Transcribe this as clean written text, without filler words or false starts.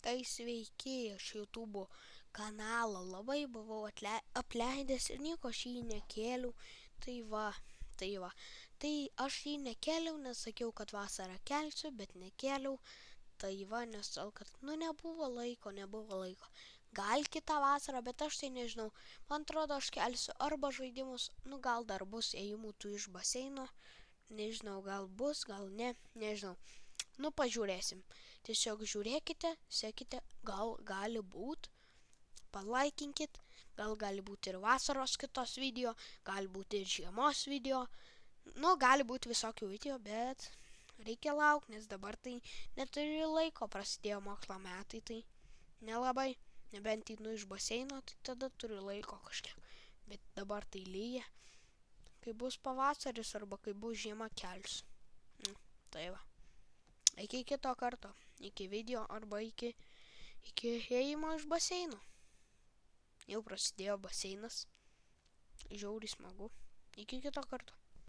Ei, sveiki, aš YouTube kanalą labai buvau apleidęs ir nieko aš jį nekėliau. Tai va. Tai aš jį nekėliau, nes sakiau, kad vasarą kelsiu, bet nekėliau. Tai va, nes kad, nebuvo laiko. Gal kitą vasarą, bet aš tai nežinau. Man atrodo, aš kelsiu arba žaidimus, gal dar bus ėjimų tų iš baseino. Nežinau, gal bus, gal ne, nežinau. Pažiūrėsim. Tiesiog žiūrėkite, sekite, gal gali būt, palaikinkit, gal gali būti ir vasaros kitos video, gali būti ir žiemos video, gali būti visokių video, bet reikia laukti, nes dabar tai neturi laiko, prasidėjo mokslo metai, tai nelabai, nebent einu iš baseino, tai tada turiu laiko kažkiek, bet dabar tai lyja, kai bus pavasaris arba kai bus žiema kelsiu. Tai va. Iki kito karto, iki video arba iki ėjimo iš baseino. Jau prasidėjo baseinas, žiauriai smagu. Iki kito karto.